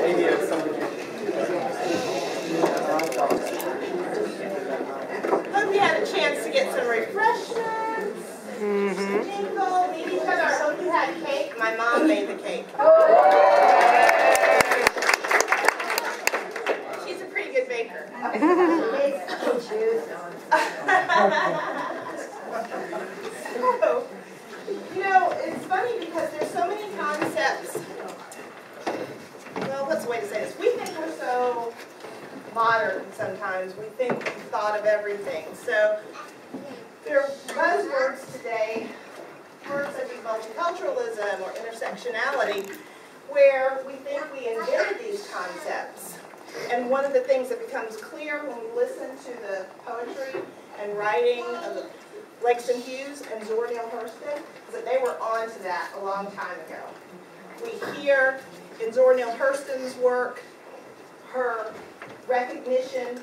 Hope you had a chance to get some refreshments. Jingle, meet each other. I hope you had cake. My mom made the cake. She's a pretty good baker. So, you know, it's funny because there's so many concepts. Well, what's the way to say this? We think we're so modern sometimes. We think we've thought of everything. So there are buzzwords today, words such as multiculturalism or intersectionality, where we think we invented these concepts. And one of the things that becomes clear when we listen to the poetry and writing of Langston Hughes and Zora Neale Hurston is that they were on to that a long time ago. We hear in Zora Neale Hurston's work her recognition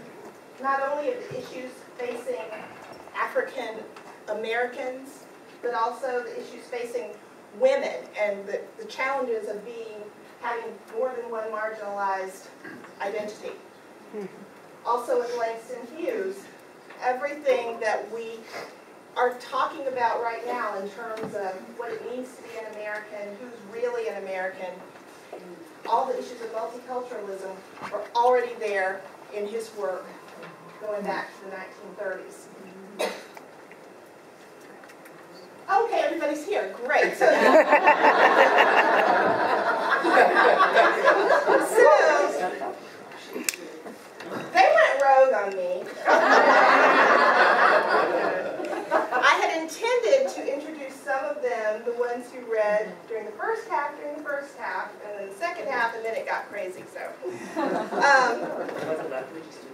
not only of the issues facing African Americans, but also the issues facing women and the challenges of having more than one marginalized identity. Also with Langston Hughes, everything that we are talking about right now in terms of what it means to be an American, who's really an American, all the issues of multiculturalism are already there in his work going back to the 1930s. Okay, everybody's here. Great. So they went rogue on me. I had intended to introduce some of them, the ones who read during the first half, and then the second half, and then it got crazy, so.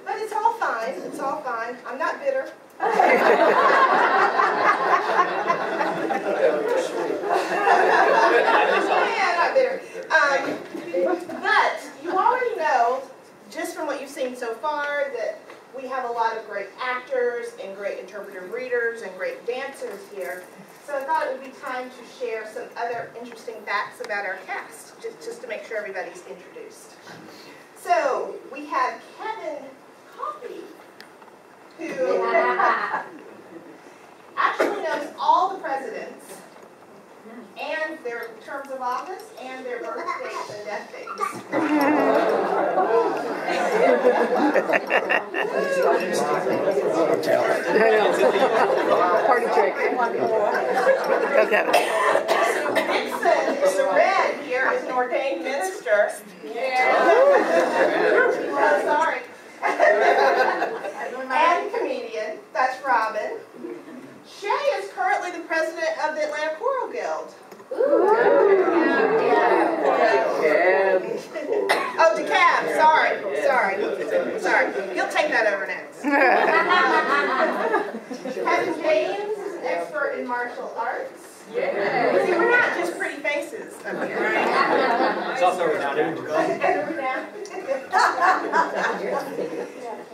But it's all fine. It's all fine. I'm not bitter. Yeah, not bitter. But you already know, just from what you've seen so far, that we have a lot of great actors and great interpretive readers and great dancers here. So I thought it would be time to share some other interesting facts about our cast, just to make sure everybody's introduced. So we have Kevin Coffey, who actually knows all the presidents and their terms of office and their birth dates and death dates. Party trick. Okay. Nixon, the red here, is an ordained minister. Yeah. Oh, sorry. And comedian. That's Robin. Shay is currently the president of the Atlanta Choral Guild. Oh, DeKalb. Sorry. You'll take that over next. Kevin James is an expert in martial arts. Yeah. See, we're not just pretty faces up here, right? It's also renowned.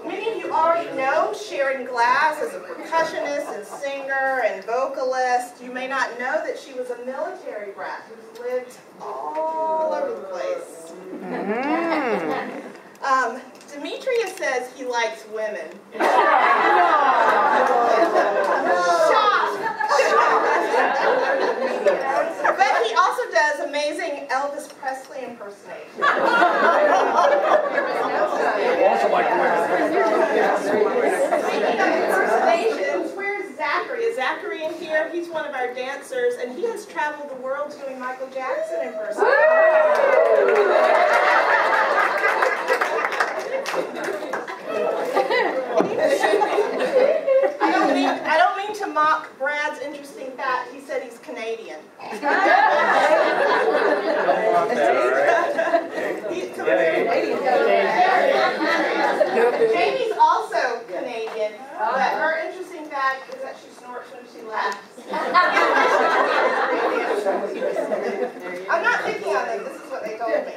Many of you already know Sharon Glass as a percussionist and singer and vocalist. You may not know that she was a military brat who's lived all over the place. Demetrius says he likes women. But he also does amazing Elvis Presley impersonation. Speaking of impersonations, where's Zachary? Is Zachary in here? He's one of our dancers, and he has traveled the world doing Michael Jackson impersonations. I don't mean to mock Brad's interesting fact. He said he's Canadian. Jamie's also Canadian, but her interesting fact is that she snorts when she laughs. I'm not picking on them. This is what they told me.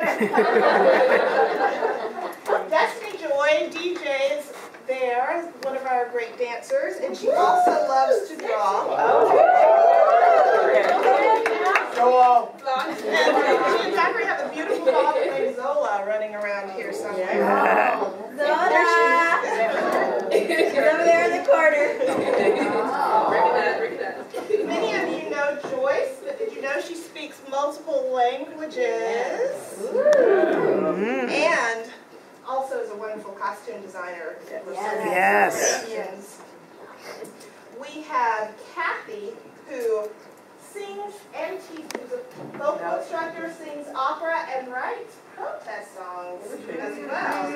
Destiny Joy, DJ, is there, one of our great dancers, and she also loves to draw. And she and Zachary have a beautiful dog named Zola running around here somewhere. Zora! She's over there in the corner. Many of you know Joyce, but did you know she speaks multiple languages? And also is a wonderful costume designer. Yes. We have Kathy, who sings and teaches, who's a vocal instructor, sings opera, and writes protest songs as well.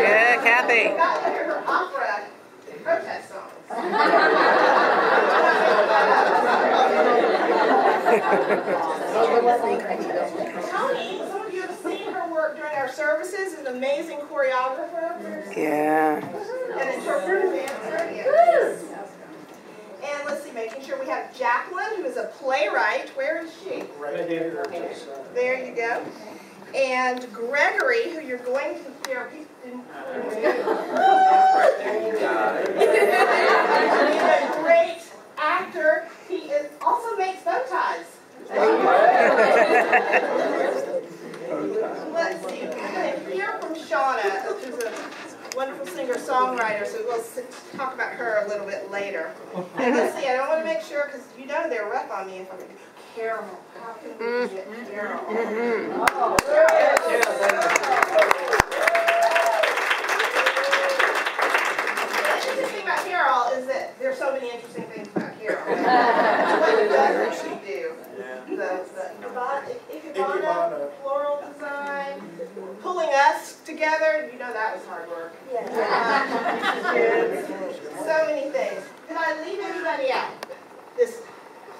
Yeah, Kathy. You got to hear her opera protest songs. Tony, some of you have seen her work during our services, is an amazing choreographer. Yeah. And interpreter, dancer. And let's see, making sure we have Jacqueline, who is a playwright. Where is she? Right here. There you go. And Gregory, who you're going to hear. He's a great actor. He also makes bow ties. Let's see, we're going to hear from Shauna, who's a wonderful singer-songwriter, so we'll talk about her a little bit later. And let's see, I don't want to make sure, because you know they're rough on me if I'm going to do Carol. How can we get Carol? The interesting thing about Carol is that there's so many interesting things about Carol. What doesn't she do? The Ikebana floral design, pulling us together, you know that was hard work. So many things. Did I leave anybody out?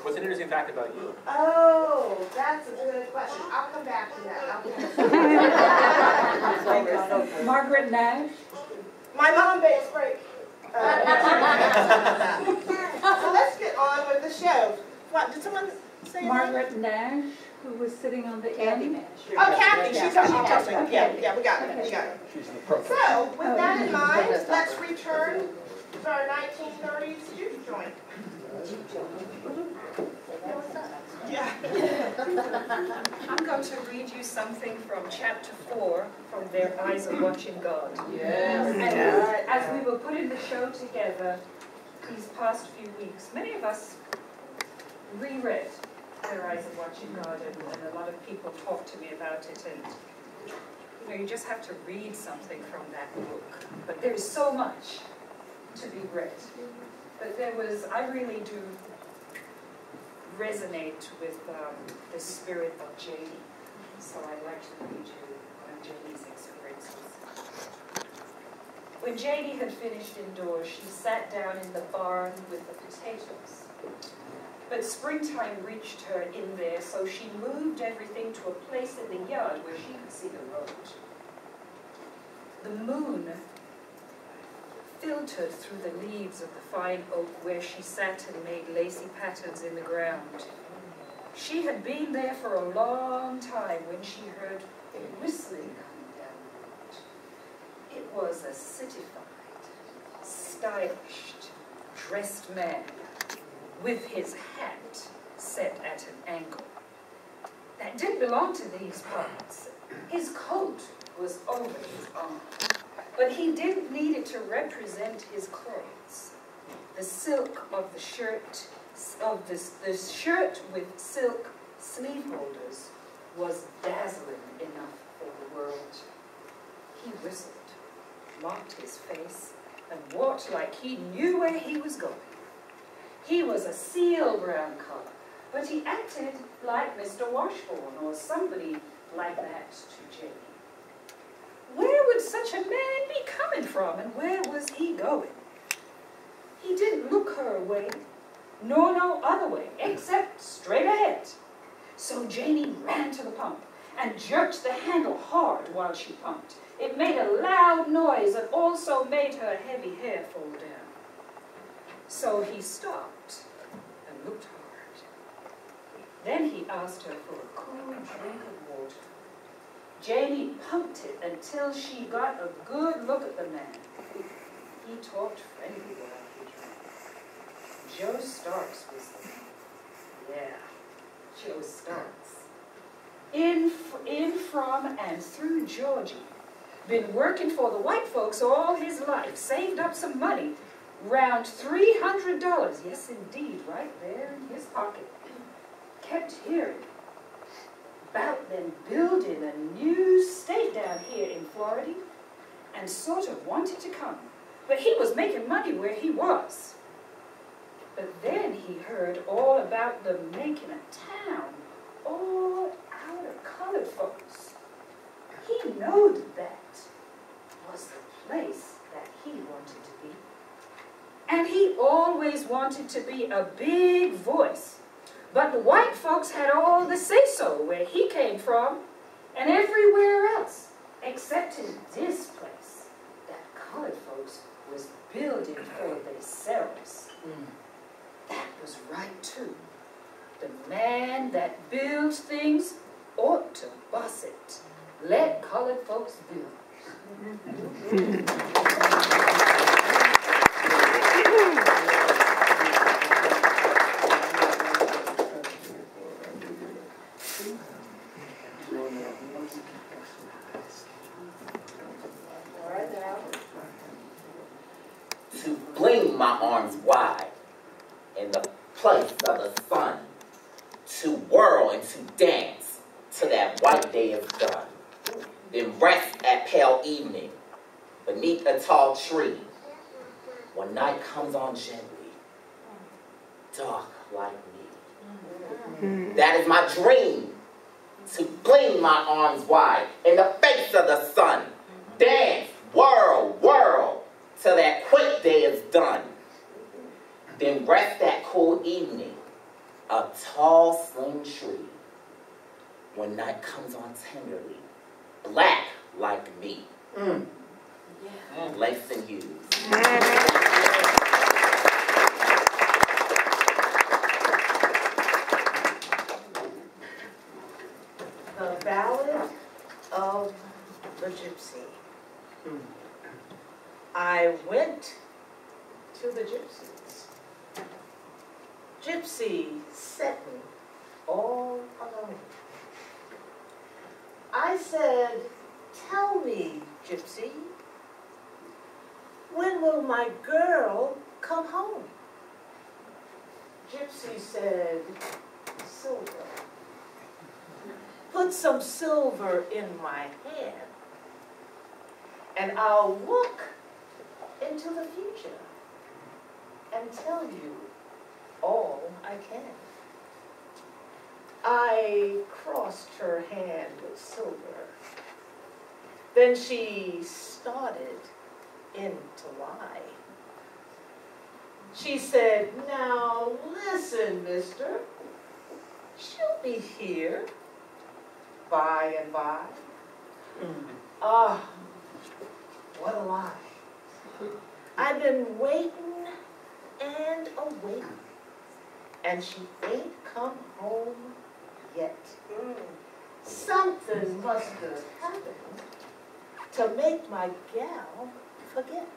What's an interesting fact about you? Oh, that's a good question. I'll come back to that. Margaret Nash. My mom bakes great. So let's get on with the show. What, did someone say Margaret Nash, who was sitting on the end. Oh, Kathy, she's on. Yeah, we got it. We got it. She's the pro. So, with that in mind, let's return to our 1930s juke joint. Yeah. I'm going to read you something from chapter 4 from Their Eyes Are Watching God. Yes. And as we were putting the show together these past few weeks, many of us reread Their Eyes Are Watching God, and a lot of people talk to me about it, and you just have to read something from that book. But there's so much to be read. But I really do resonate with the spirit of Janie. So I'd like to read you one of Janie's experiences. When Janie had finished indoors, she sat down in the barn with the potatoes. But springtime reached her in there, so she moved everything to a place in the yard where she could see the road. The moon filtered through the leaves of the fine oak where she sat and made lacy patterns in the ground. She had been there for a long time when she heard a whistling coming down the road. It was a citified, stylish, dressed man with his hat set at an angle. That didn't belong to these parts. His coat was over his arm, but he didn't need it to represent his clothes. The silk of the shirt, the shirt with silk sleeve holders was dazzling enough for the world. He whistled, mopped his face, and walked like he knew where he was going. He was a seal brown color, but he acted like Mr. Washburn or somebody like that to Janie. Where would such a man be coming from, and where was he going? He didn't look her way, nor no other way, except straight ahead. So Janie ran to the pump and jerked the handle hard while she pumped. It made a loud noise and also made her heavy hair fall down. So he stopped and looked hard. Then he asked her for a cool drink of water. Janie pumped it until she got a good look at the man. He talked friendly while he drank. Joe Starks was there. Yeah, Joe Starks. in from and through Georgia. Been working for the white folks all his life. Saved up some money. Round $300. Yes, indeed, right there in his pocket. Kept hearing about them building a new state down here in Florida, and sort of wanted to come. But he was making money where he was. But then he heard all about them making a town all out of colored folks. He knowed that was the place that he wanted to be. And he always wanted to be a big voice. But the white folks had all the say-so where he came from and everywhere else, except in this place that colored folks was building for themselves. That was right, too. The man that builds things ought to boss it. Let colored folks build. To fling my arms wide in the place of the sun, to whirl and to dance till that white day is done, then rest at pale evening beneath a tall tree when night comes on gently, dark like me. That is my dream, to fling my arms wide in the face of the sun, dance, whirl, whirl, till that quick day is done. Then rest that cool evening, a tall slim tree, when night comes on tenderly, black like me. Langston Hughes. The Ballad of the Gypsy. I went to the gypsies. Gypsy sitting all alone. I said, "Tell me, Gypsy, when will my girl come home?" Gypsy said, "Silver. Put some silver in my hand, and I'll look into the future and tell you all I can." I crossed her hand with silver. Then she started in to lie. She said, "Now listen, mister, she'll be here by and by." Ah, what a lie. I've been waiting and awaiting, and she ain't come home yet. Something must have happened to make my gal forget.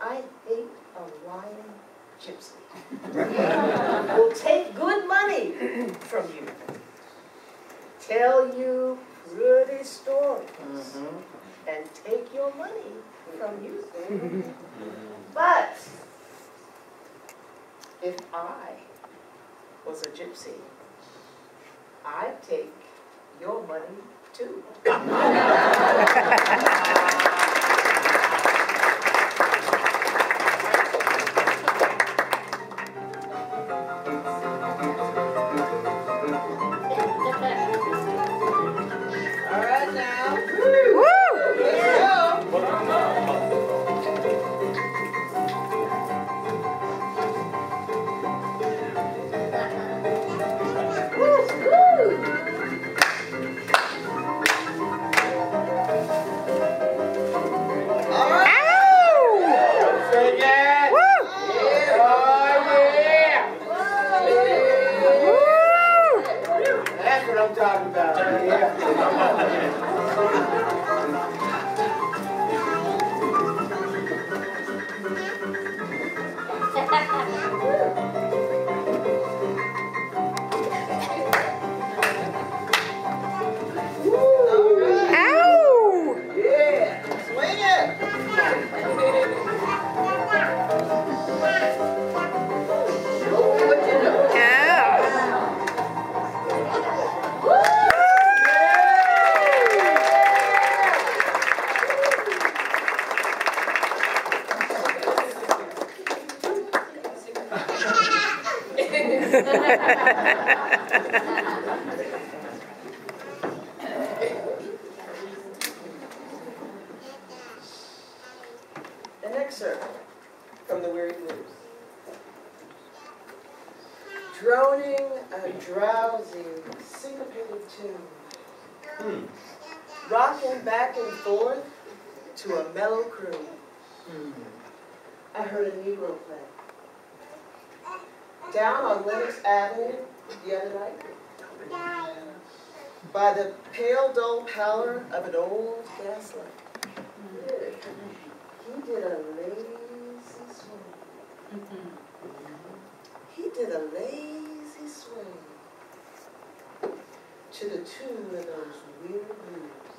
I hate a lying gypsy. Will take good money from you, tell you pretty stories, and take your money from you. But if I was a gypsy, I'd take your money too. All right now. Woo! Let's go. Talking about. An excerpt from the Weary Blues. Droning a drowsy, syncopated tune, rocking back and forth to a mellow croon. I heard a Negro play down on Lenox Avenue the other night by the pale, dull pallor of an old gaslight. He did a lazy swing. He did a lazy swing to the tune of those weird blues.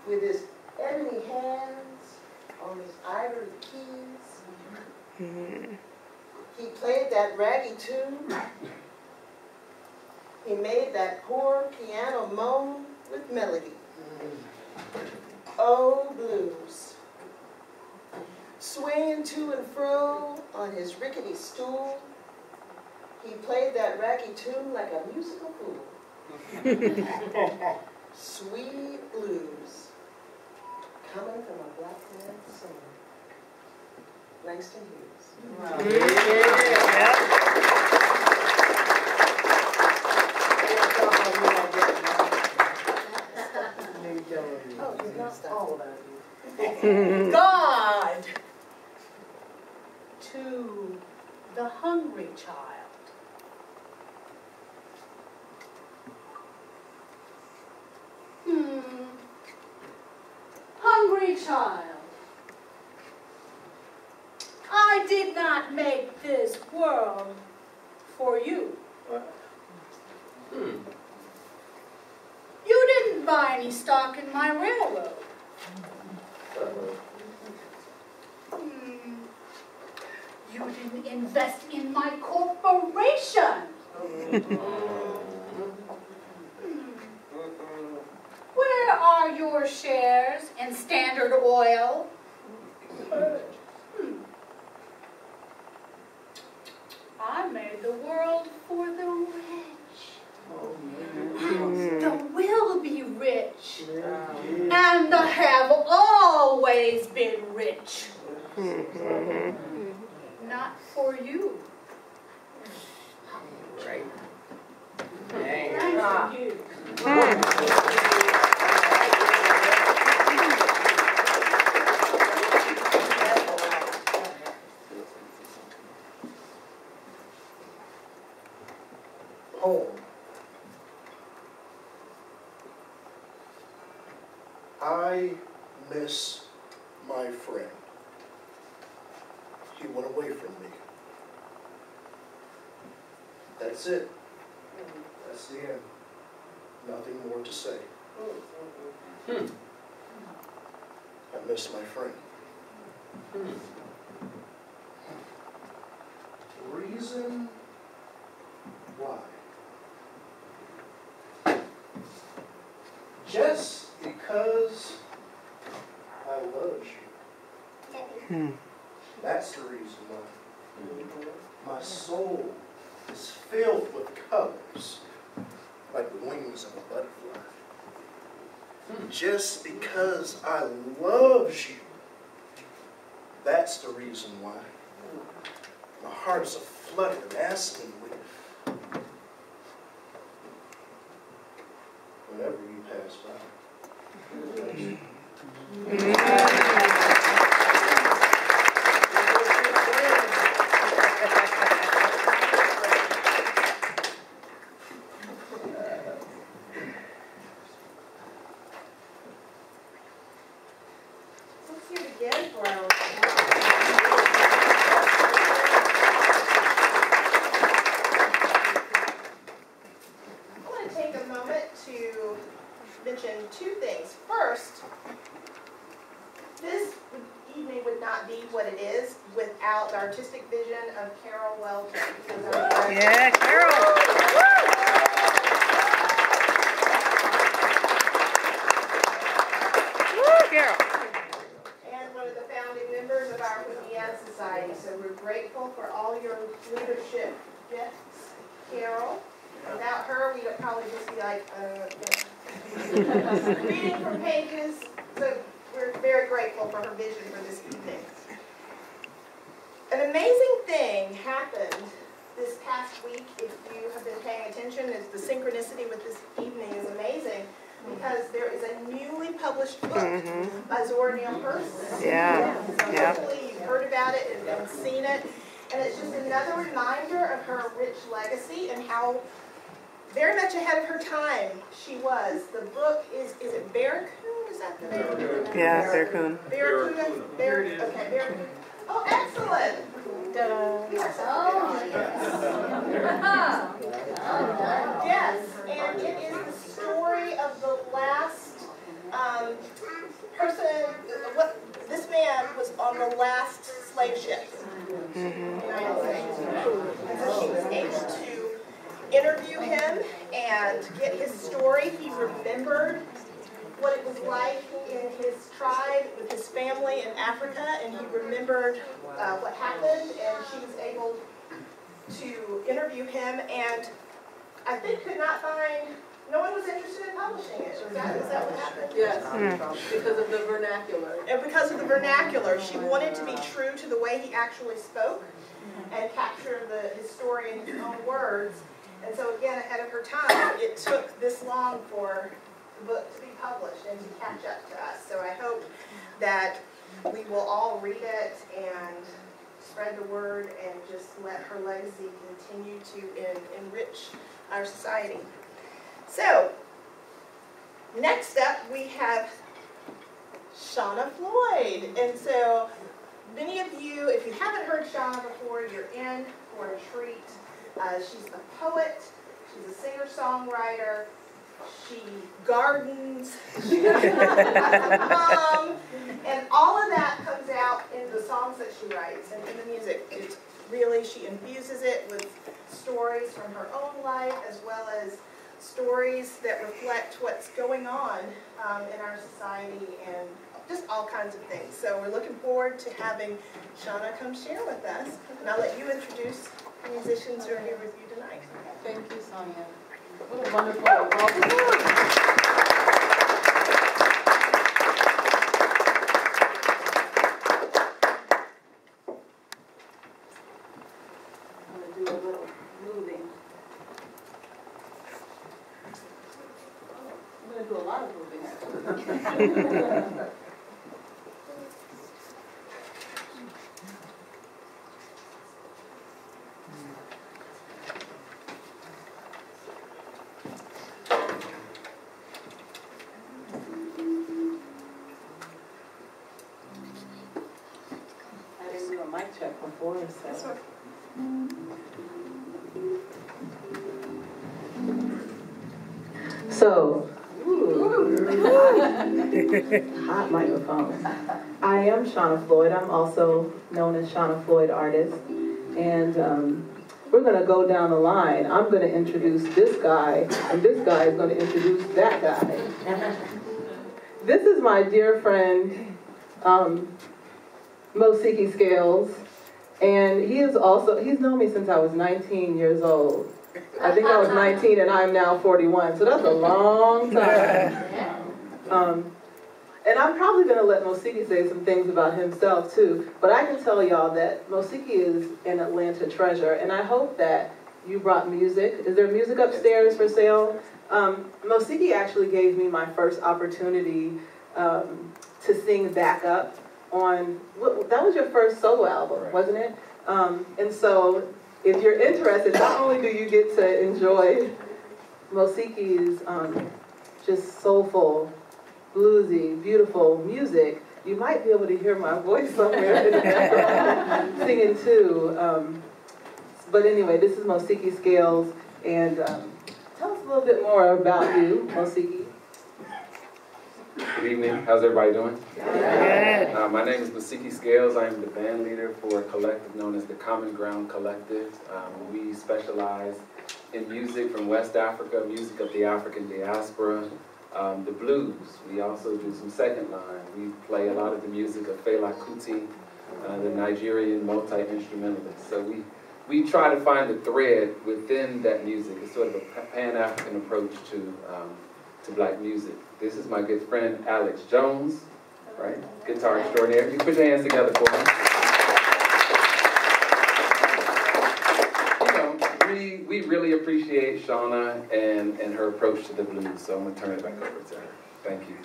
With his ebony hands on his ivory keys, he played that raggy tune. He made that poor piano moan with melody. Oh, blues. Swaying to and fro on his rickety stool, he played that raggy tune like a musical fool. Sweet blues, coming from a black man's soul. Langston Hughes. Wow. Oh, it's not all about you. God to the hungry child. Hungry child, I did not make this world for you. You didn't buy any stock in my railroad. You didn't invest in my corporation. Where are your shares in Standard Oil? I made the world for the rich. The will be rich. And the have always been rich. Not for you. Right. Thank you. Home. I miss my friend. He went away from me. That's it. That's the end. Nothing more to say. I miss my friend. Reason why? Just because I love you. That's the reason why. My soul is filled with colors, like the wings of a butterfly. Just because I love you. That's the reason why. My heart is aflutter and asking with whenever you pass by. Let's hear it again for our I want to take a moment to mention two things. First, this evening would not be what it is without the artistic vision of Carol Welton. Yeah, Carol. Woo, Carol. And one of the founding members of our Whitney Society. So we're grateful for all your leadership. Yes. Carol. Without her, we would probably just be like, reading from pages. So we're very grateful for her vision for this evening. An amazing thing happened this past week, if you have been paying attention. Is the synchronicity with this evening is amazing, because there is a newly published book by Zora Neale Hurston. Yeah. So hopefully you've heard about it and seen it. And it's just another reminder of her rich legacy and how very much ahead of her time she was. The book is it Barracoon? Is that the name? Yeah, Barracoon. Barracoon. Okay, Barracoon. Oh, excellent. Yes, and it is the story of the last person. This man was on the last slave ship. And so she was able to interview him and get his story. He remembered what it was like in his tribe with his family in Africa, and he remembered what happened, and she was able to interview him, and I think could not find, no one was interested in publishing it. Is that what happened? Yes, because of the vernacular. And because of the vernacular, she wanted to be true to the way he actually spoke and capture his story in his own words. And so again, ahead of her time, it took this long for the book to be published and to catch up to us. So I hope that we will all read it and spread the word and just let her legacy continue to enrich our society. So, next up we have Shauna Floyd. And so, many of you, if you haven't heard Shauna before, you're in for a treat. She's a poet, she's a singer-songwriter, she gardens, she's a mom, and all of that comes out in the songs that she writes and in the music. It's really, she infuses it with stories from her own life as well as stories that reflect what's going on in our society and just all kinds of things. So we're looking forward to having Shauna come share with us, and I'll let you introduce the musicians who are here with you tonight. Thank you, Sonia. What a wonderful welcome. I'm going to do a little moving. I'm going to do a lot of moving, actually. Mic check before, so. So, hot microphone. I am Shauna Floyd. I'm also known as Shauna Floyd Artist. And we're going to go down the line. I'm going to introduce this guy, and this guy is going to introduce that guy. This is my dear friend, Mosiki Scales, and he's known me since I was 19 years old. I think I was 19 and I'm now 41, so that's a long time. And I'm probably going to let Mosiki say some things about himself too, but I can tell y'all that Mosiki is an Atlanta treasure, and I hope that you brought music. Is there music upstairs for sale? Mosiki actually gave me my first opportunity to sing backup on, that was your first solo album, wasn't it? And so, if you're interested, not only do you get to enjoy Mosiki's just soulful, bluesy, beautiful music, you might be able to hear my voice somewhere in the background singing too. But anyway, this is Mosiki Scales, and tell us a little bit more about you, Mosiki. Good evening. How's everybody doing? Good. My name is Mosiki Scales. I am the band leader for a collective known as the Common Ground Collective. We specialize in music from West Africa, music of the African diaspora, the blues. We also do some second line. We play a lot of the music of Fela Kuti, the Nigerian multi-instrumentalist. So we we try to find a thread within that music. It's sort of a Pan-African approach to black music. This is my good friend Alex Jones, right? Guitar extraordinaire. You put your hands together for him. You know, we really appreciate Shauna and her approach to the blues, so I'm gonna turn it back over to her. Thank you.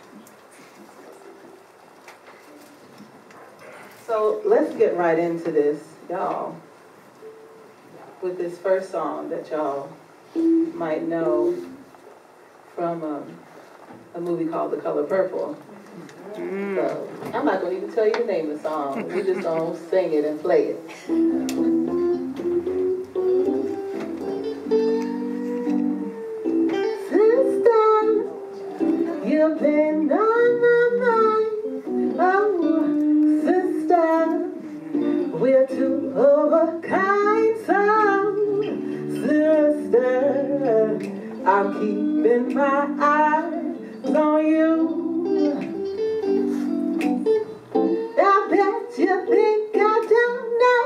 So let's get right into this, y'all, with this first song that y'all might know from a movie called The Color Purple. So I'm not going to even tell you the name of the song. We just gonna sing it and play it. Sister, you've been on my mind. Oh, sister, we're two of a kind. So, sister, I'm keeping my eyes on you. I bet you think I don't know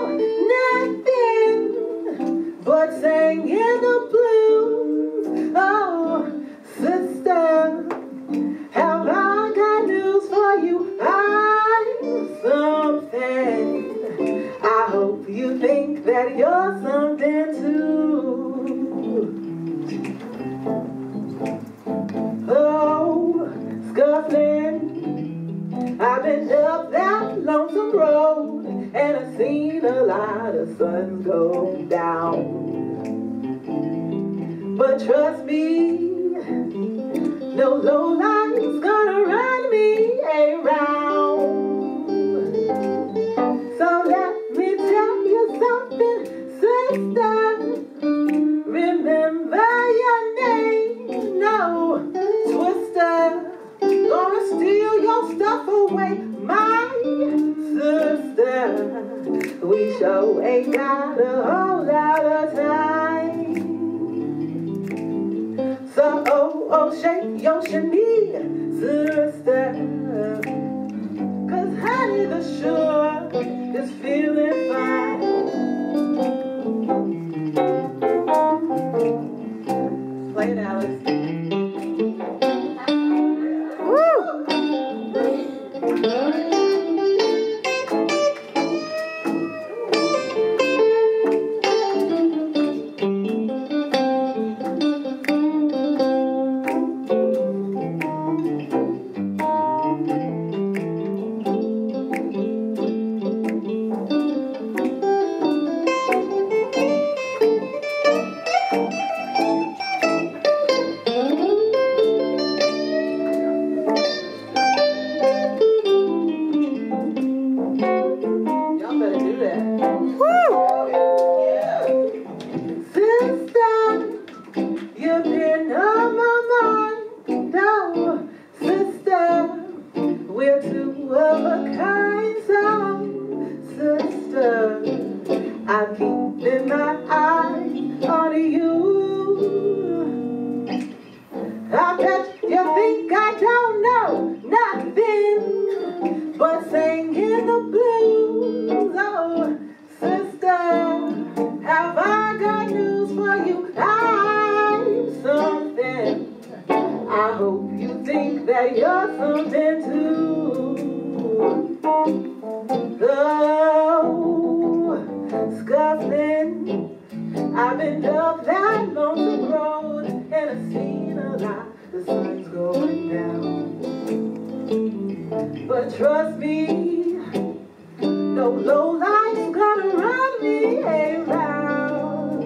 nothing but singing the blues. Oh, sister, have I got news for you? I'm something. I hope you think that you're something too. Oh, scuffling, I've been up that lonesome road and I've seen a lot of suns go down. But trust me, no low light's gonna run me around. So let me tell you something, sister. Remember your name, no twister. Gonna steal your stuff away, my sister. We sure ain't got a whole lot of time. So, oh, shake your chimney, sister. 'Cause honey, the sugar is feeling fine. Play it, Alex. I'm keeping my eye on you. I bet you think I don't know nothing but singing the blues. Oh, sister, have I got news for you? I'm something. I hope you think that you're something too. Oh, scuffling, I've been up that lonesome road and I've seen a lot, the sun's going down. But trust me, no low light's gonna run me around.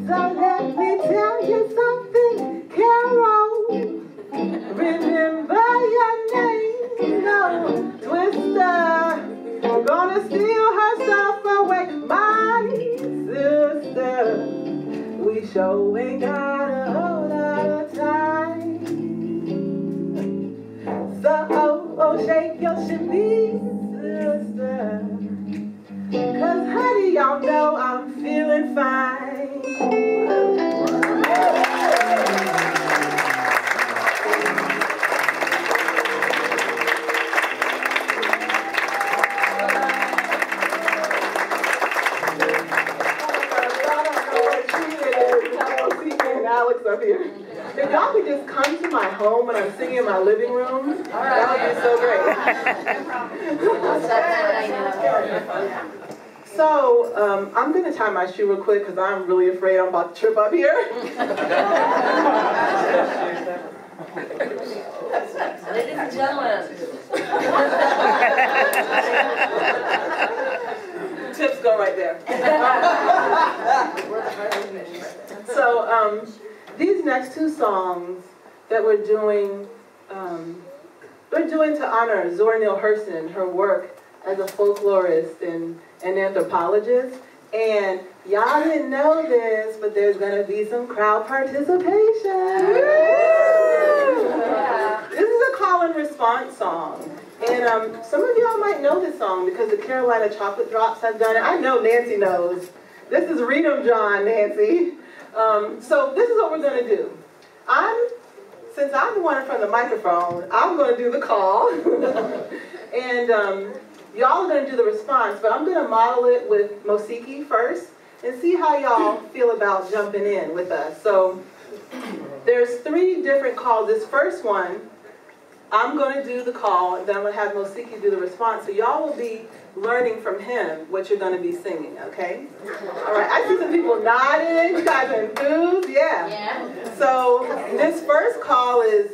So let me tell you something, Carol, remember your name, no twister. We're gonna steal her stuff away, my sister. We sure ain't got a whole lot of time. So, oh, shake your shimmy, sister. 'Cause honey, y'all know I'm feeling fine. up here. If y'all could just come to my home when I'm singing in my living room, that would be so great. So, I'm going to tie my shoe real quick because I'm really afraid I'm about to trip up here. Ladies and gentlemen. Tips go right there. So, these next two songs that we're doing to honor Zora Neale Hurston, her work as a folklorist and an anthropologist. And y'all didn't know this, but there's going to be some crowd participation. This is a call and response song. And some of y'all might know this song because the Carolina Chocolate Drops have done it. I know Nancy knows. This is Read 'em John, Nancy. So this is what we're going to do. Since I'm the one in front of the microphone, I'm going to do the call. And y'all are going to do the response, but I'm going to model it with Mosiki first and see how y'all feel about jumping in with us. So there's 3 different calls. This first one, I'm going to do the call, and then I'm going to have Mosiki do the response. So y'all will be learning from him what you're going to be singing, okay? All right, I see some people nodding. You guys are enthused? Yeah. So this first call is,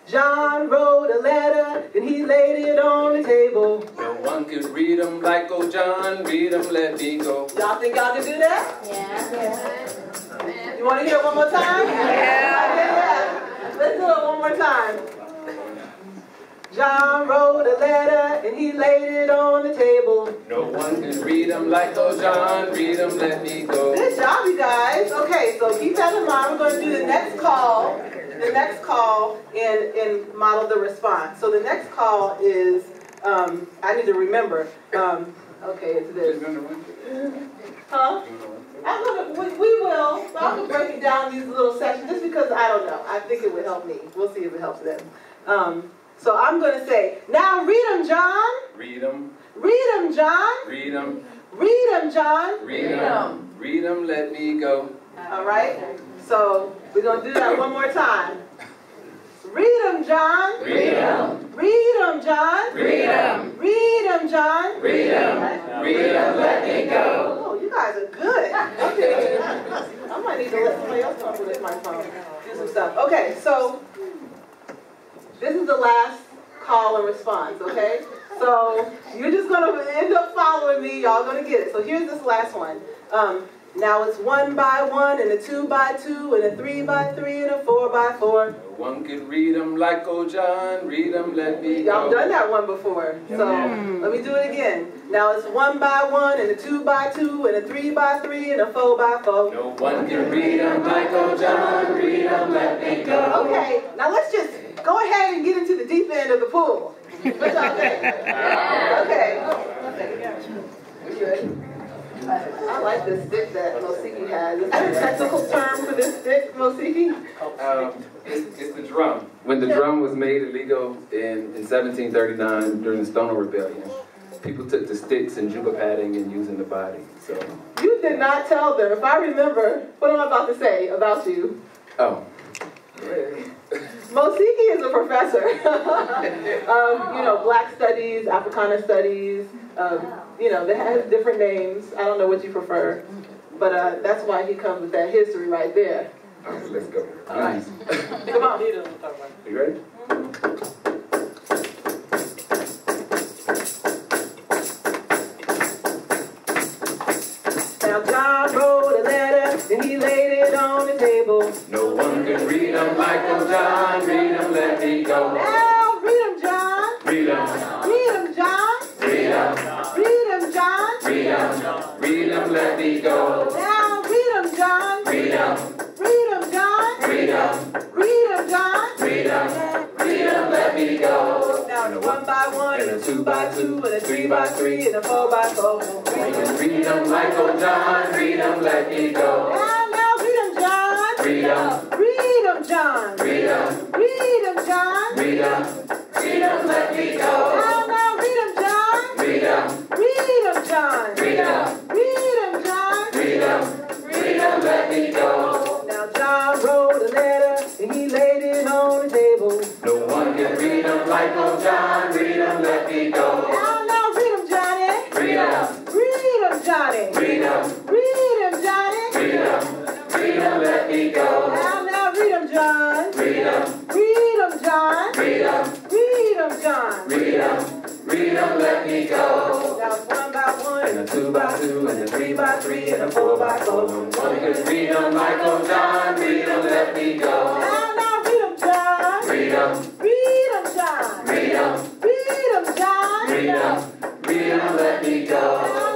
John wrote a letter, and he laid it on the table. No one could read them like old John, read them, let me go. Y'all think y'all can do that? Yeah. You want to hear it one more time? Yeah. Let's do it one more time. John wrote a letter, and he laid it on the table. No one can read them like old John, read them, let me go. Good job, you guys. Okay, so keep that in mind. We're going to do the next call and model the response. So the next call is, I need to remember. Okay, it's this. Huh? We will. But I'm going to break it down in these little sections just because I don't know. I think it would help me. We'll see if it helps them. So I'm going to say, now read them, John. Read them. Read them, John. Read them. Read them, John. Read them. Read them, let me go. All right? So we're going to do that one more time. Read them, John. Read them. Read them, John. Read them. Read them, John. Read them. Read them, let me go. Oh, you guys are good. Okay. I might need to let somebody else talk with this microphone. Do some stuff. Okay, so this is the last call and response, okay? So you're just going to end up following me. Y'all going to get it. So here's this last one. Now it's 1 by 1 and a 2 by 2 and a 3 by 3 and a 4 by 4. No one could read them like old John, read them, let me go. Y'all done that one before. So let me do it again. Now it's 1 by 1 and a 2 by 2 and a 3 by 3 and a 4 by 4. No one can read them like old John, read them, let me go. Okay, now let's just go ahead and get into the deep end of the pool. What y'all think? Okay. We good? I like this stick that Mosiki has. Is there a technical term for this stick, Mosiki? It's the drum. When the drum was made illegal in 1739 during the Stoner Rebellion, people took the sticks and juba padding and using the body. So you did not tell them. If I remember, what am I about to say about you? Oh. Mosiki is a professor of, Black studies, Africana studies. They have different names. I don't know what you prefer, but that's why he comes with that history right there. All right, let's go. All right. Come on. You ready? Now John wrote a letter and he laid it on the table. No one can read them like old John, read them, let me go. Now read them, John. Read them. Read them, John. Read them. Read them, John. Read them. Read them, let me go. Now read them, John. Read them. Read them, John. Read them. Read them, John. Read them. Read them, let me go. Now it's 1 by 1 and a 2 by 2 and a 3 by 3 and a 4 by 4. Read them like old John, read them, let me go. Now read them, John. Read them. Read them, John. Read them. Read them, John. Read them. Read them, let me go. Now read them, John. Read them. Read them, John. Read them. Read them, John. Read them. Read them, let me go. Now John wrote a letter like old John. Read 'em, let me go. Now read 'em, Johnny. Read 'em, Read 'em, Johnny. read 'em, Read 'em, Johnny. read 'em, read 'em, let me go. Now read 'em, John. Read 'em, Read 'em, John. read 'em, Read 'em, John. read 'em, read 'em, let me go. Now it's 1 by 1, And a 2 by 2, and a 3 by 3, and a 4 by 4. One could read 'em like old John. Read 'em, let me go. Now read 'em, John. Read 'em, Read 'em, John. read 'em, Read 'em, John. read 'em, read 'em, let me go.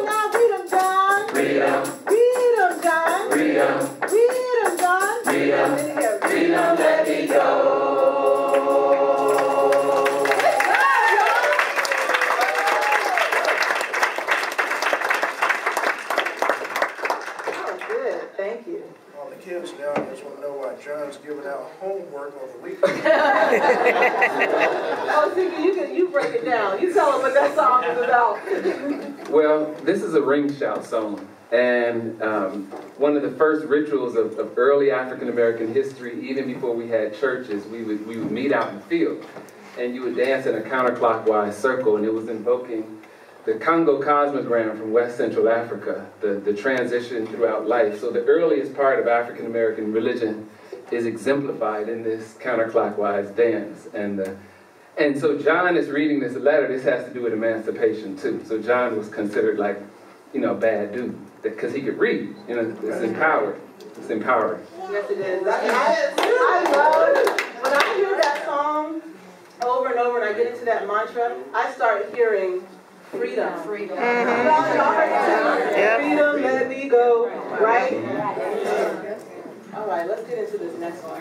Now read 'em, John. Read 'em, Read 'em, John. read 'em, Read 'em, John. read 'em, read 'em, let me go. Thank you. All the kids now just want to know why John's giving out homework on the weekend. Oh, Ziggy, you break it down. You tell them what that song is about. Well, this is a ring shout song. And one of the first rituals of early African American history, even before we had churches, we would meet out in the field. And you would dance in a counterclockwise circle, and it was invoking the Congo cosmogram from West Central Africa, the transition throughout life. So the earliest part of African American religion is exemplified in this counterclockwise dance. And so John is reading this letter. This has to do with emancipation too. So John was considered like, a bad dude because he could read. It's empowered. It's empowering. Yes, it is. I love when I hear that song over and over, and I get into that mantra. I start hearing freedom. Freedom. Yep. Freedom, let me go. Right? All right, let's get into this next one.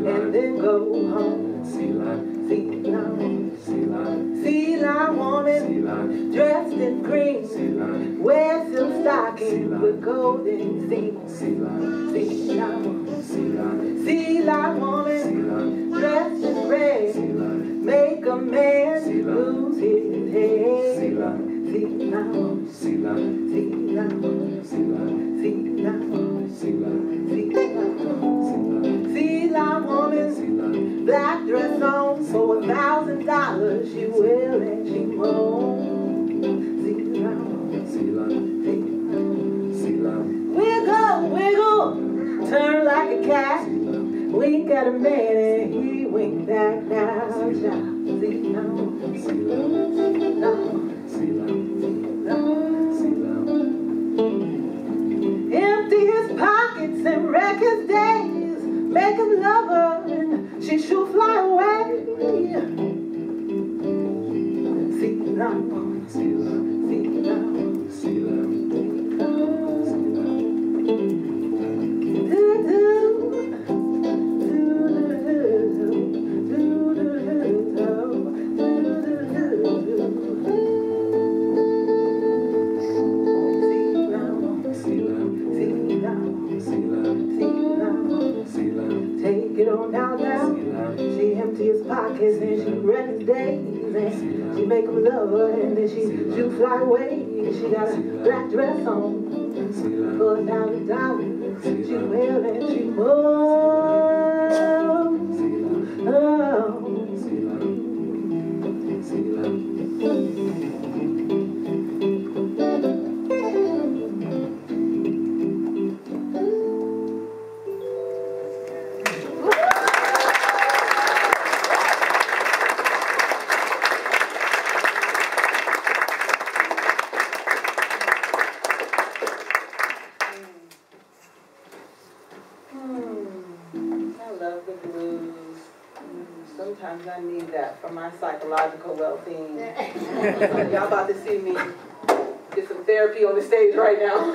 And then go home. Sea lion woman, dressed in green, wears silk stockings with golden seams. Sea lion woman, dressed in red, make a man lose his head. Sea lion woman, sea lion woman, sea lion woman, sea lion woman, black dress on for $1,000. She will and she won't. Wiggle, wiggle, turn like a cat. Wink at a man and he wink back now. Empty his pockets and wreck his days. Make him love her and she should fly away. See now, see now, see now, see now. Take it on down now. She empty his pockets and she wreck his days. And she make him love her and then she fly away. She got a black dress on for $1,000. She will and she moves. Sometimes I need that for my psychological well-being. Y'all about to see me get some therapy on the stage right now.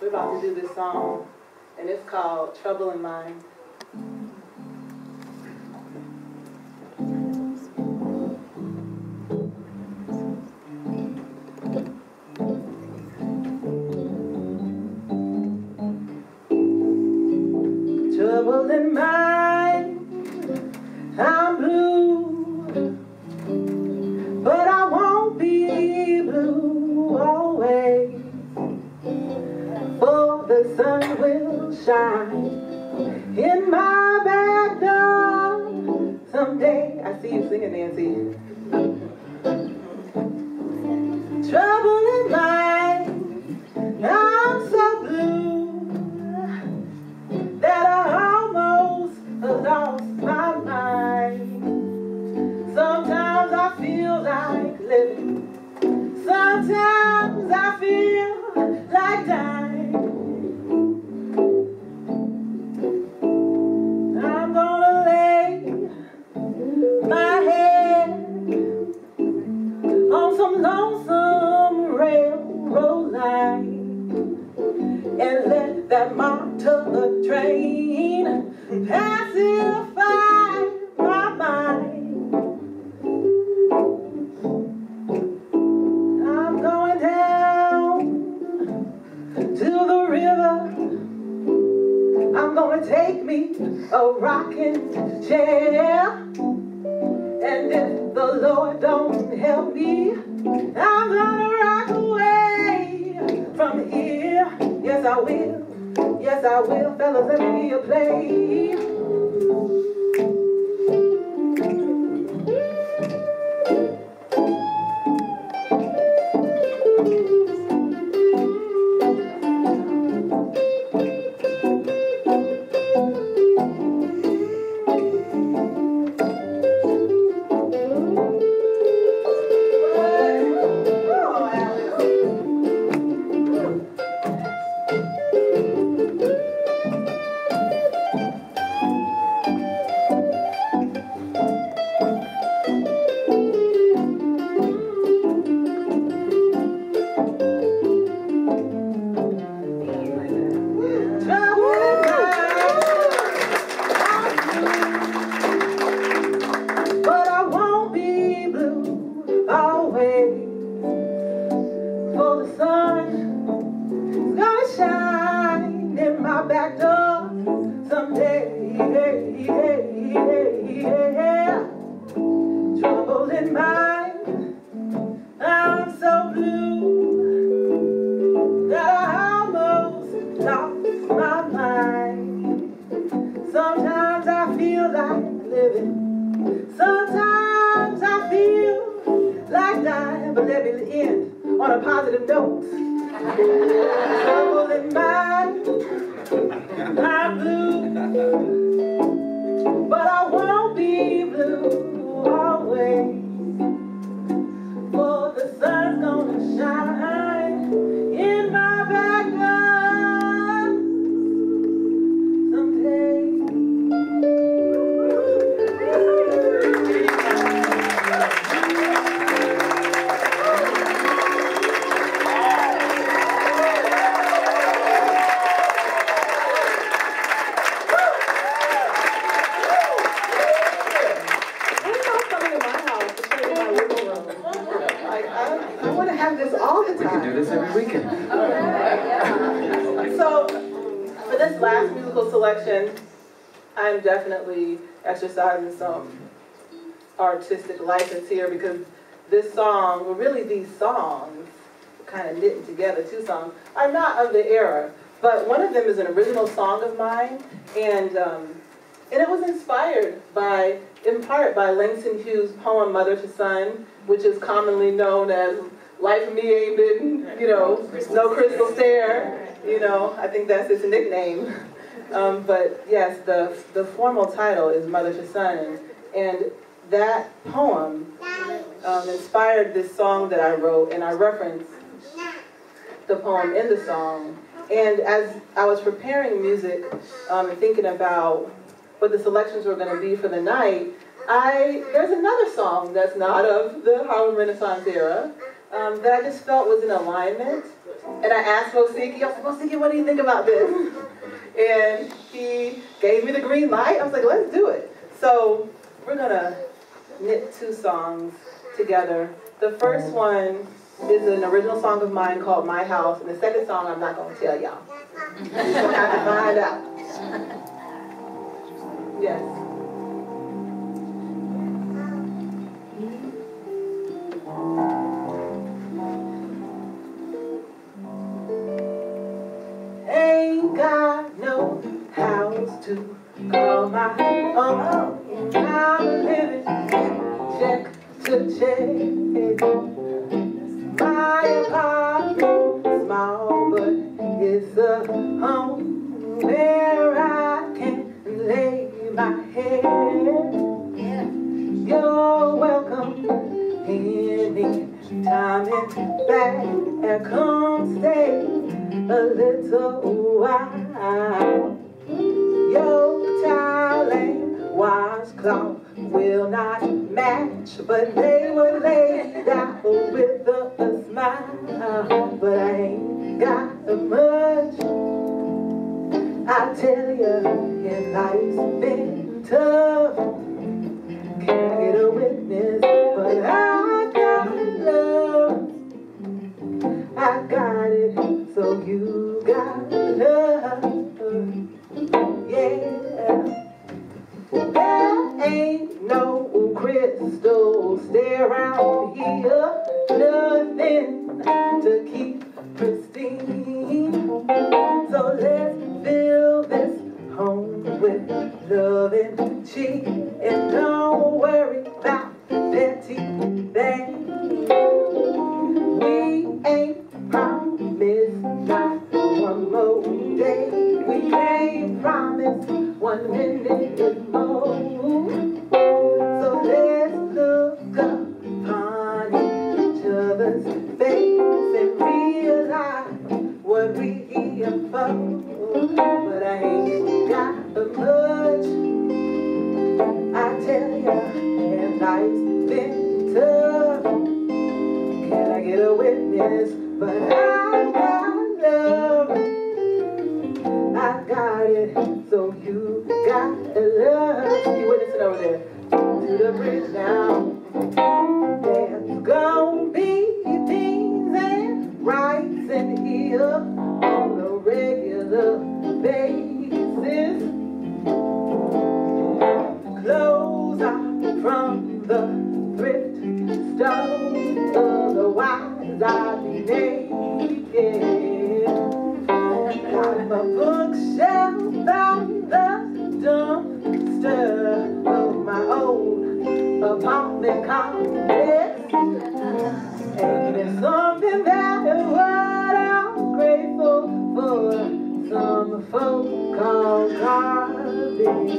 We're about to do this song, and it's called Trouble in Mind. trouble in mind. I'm blue, but I won't be blue always, for the sun will shine in my back door someday. I see you singing, Nancy. Trouble in mind, I'm so blue that I almost lost my mind. Sometimes I feel like living, sometimes I feel like dying. I'm gonna lay my head on some lonesome railroad line and let that motor train pacify my mind. I'm going down to the river. I'm gonna take me a rocking chair, and if the Lord don't help me, I'm gonna rock away from here. Yes, I will. Yes, I will. Fellas, let me hear you play. I'm definitely exercising some artistic license here, because this song, well, really these songs, kind of knitting together, two songs, are not of the era, but one of them is an original song of mine, and it was inspired by, in part, by Langston Hughes' poem Mother to Son, which is commonly known as Life of Me Ain't Been, no crystal stare, I think that's its nickname. But yes, the formal title is Mother to Son, and that poem inspired this song that I wrote, and I referenced the poem in the song. And as I was preparing music and thinking about what the selections were going to be for the night, there's another song that's not of the Harlem Renaissance era that I just felt was in alignment. And I asked Mosiki, I was like, Mosiki, what do you think about this? And he gave me the green light. I was like, let's do it. So we're going to knit two songs together. The first one is an original song of mine called My House, and the second song I'm not going to tell y'all. You're going to have to find out. to call my own. I'm living check to check. My apartment small, but it's a home where I can lay my head. You're welcome any time and back, and come stay a little while. Your towel and washcloth will not match, but they were laid out with a smile. But I ain't got much. I tell you, and life's been tough. Can't I get a witness? But I got love. I got it, so you got love. Yeah. There ain't no crystal stair around here, nothing to keep pristine. So let's fill this home with love and cheer, and don't worry about petty things. We ain't promised not one more day. We ain't promised 1 minute more. So let's look upon each other's face and realize what we here for. But I ain't got much. I tell ya, and life's been tough. Can I get a witness? But I got love. I got it, so you got love. You witnessing over there. To the bridge now. There's gonna be things and rights in here on a regular basis. Clothes are from the thrift store, otherwise I'd be naked. Got my bookshelf on the dumpster of my old apartment complex. And it's something that what I'm grateful for. Some folk call garbage.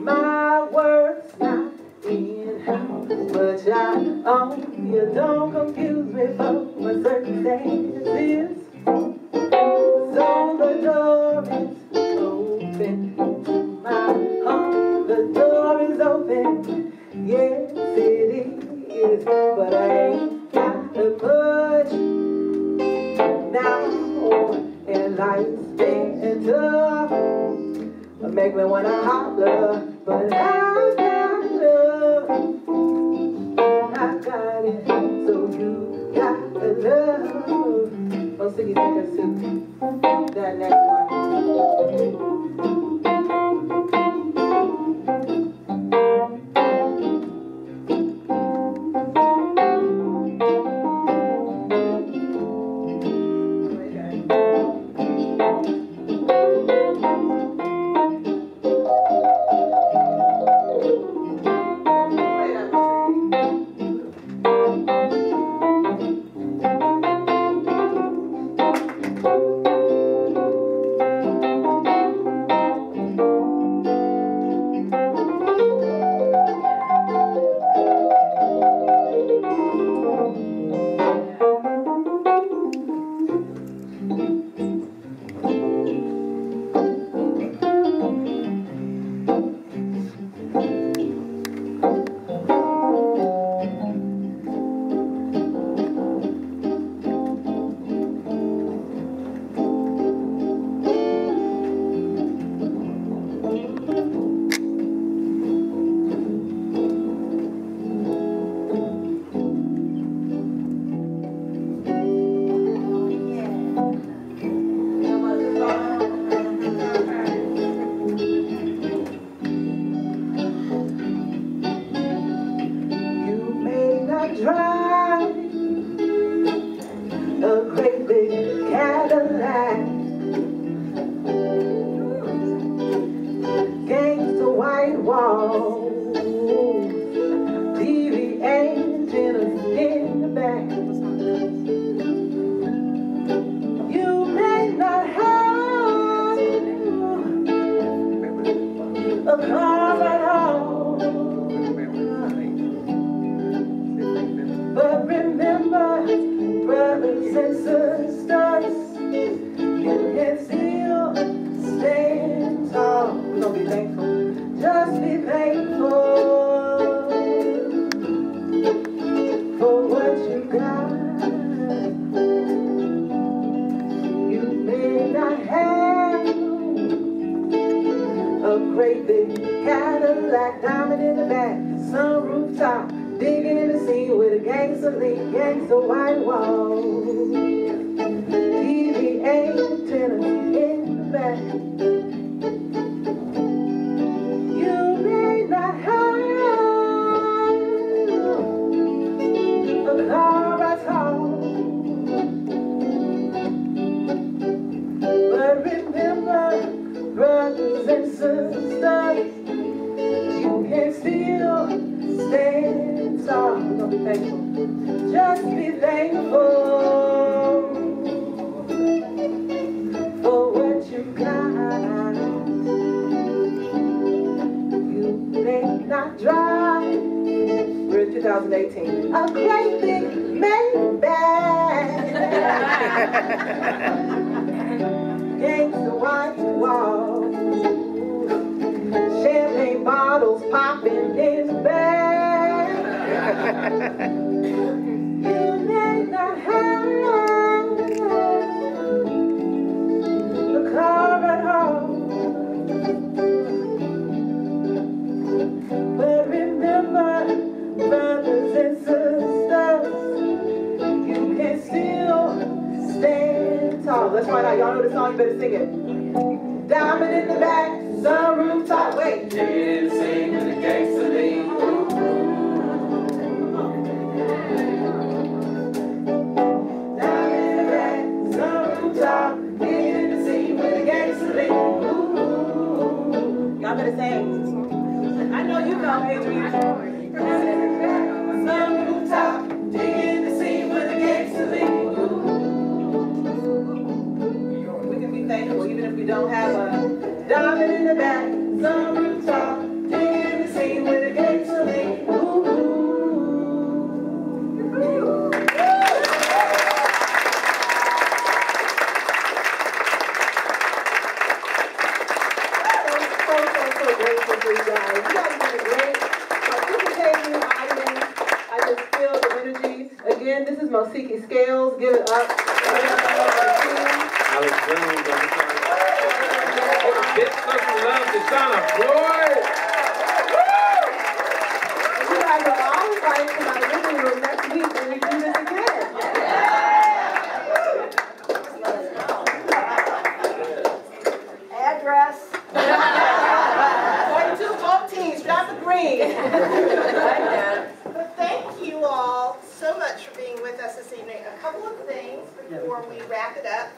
My work's not in-house, but I own. You don't confuse me for my circumstances. So the door is open to my home. The door is open, yes it is. But I ain't got much now, and life's been tough. Make me wanna holler, but I got love. I got it, so you got the love. Oh, Siggy, take us to that next one. car at all. But remember, brothers and sisters, you can still stand tall. We're gonna be thankful. Just be thankful for what you got. You may not have a great big Cadillac, diamond in the back, sun rooftop, digging in the scene with a gangster lean, gangster white walls, TV antenna in the back. You may not have a car at all, but remember, brothers and sisters, you can still stand tall. We're gonna be thankful. Just be thankful for what you got. You may not drive, we're in 2018, a great big Maybach. Against the white wall, champagne bottles popping in the bag. You may not have a car at all, but remember, brothers and sisters, you can still stand tall. Let's find out. Y'all know the song, you better sing it. Diamond in the back, sun rooftop, wait. Did sing with a gangster lean. Diamond in the back, sun rooftop, digging in the scene with a gangster lean. Y'all better sing. I know you know, Adrian. Sun rooftop, digging in the scene with a gangster lean. We can be thankful even if we don't have a diamond in the back, sun rooftop, digging in the scene with a gangster lean. So grateful for you guys. You guys have been great. Participating audience. I just feel the energy. Again, this is Mosiki Scales. Give it up. Alex Jones on the side. Big fucking love to Shauna Boy. You guys are all invited to my living room next week when we do this again. Address. 42 Maltese, drop the green. But thank you all so much for being with us this evening. A couple of things before we wrap it up.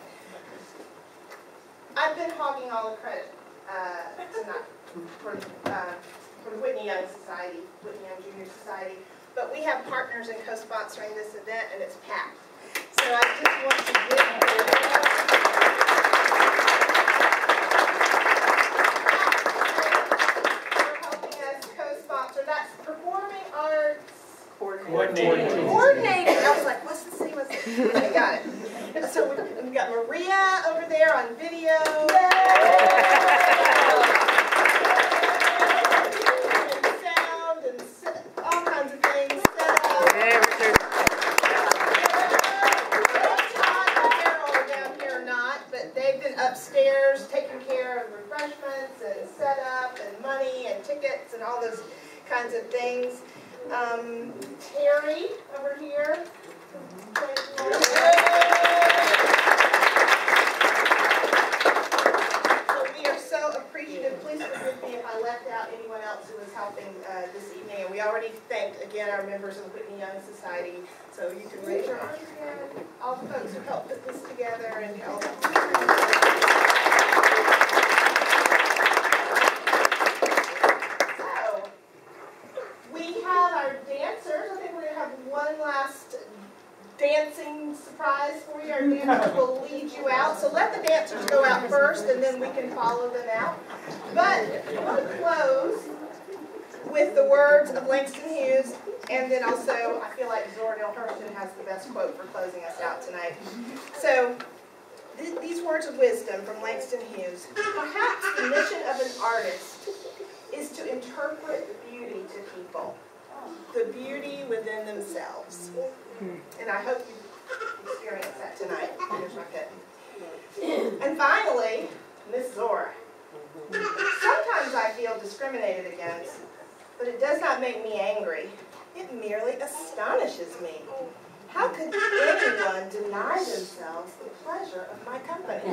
I've been hogging all the credit tonight for the Whitney Young Society, Whitney Young Junior Society. But we have partners in co-sponsoring this event, and it's packed. So I just want to give for helping us co-sponsor. That's Performing Arts Coordinating. Coordinating. I was like, what's the C? What's the C? I got it. So we've got Maria over there on video. Sound and all kinds of things. Down here or not, but they've been upstairs taking care of refreshments and setup and money and tickets and all those kinds of things. Terry over here. So we are so appreciative. Please forgive me if I left out anyone else who was helping this evening. And we already thanked, again, our members of the Whitney Young Society. So you can raise your arms again. All the folks who helped put this together and help. Dancers, I think we're going to have one last dancing surprise for you. Our dancers will lead you out. So let the dancers go out first, and then we can follow them out. But we'll close with the words of Langston Hughes, and then also I feel like Zora Neale Hurston has the best quote for closing us out tonight. So, these words of wisdom from Langston Hughes. Perhaps the mission of an artist is to interpret beauty to people, the beauty within themselves. And I hope you experience that tonight. Here's my pen. And finally, Miss Zora. Sometimes I feel discriminated against, but it does not make me angry. It merely astonishes me. How could anyone deny themselves the pleasure of my company?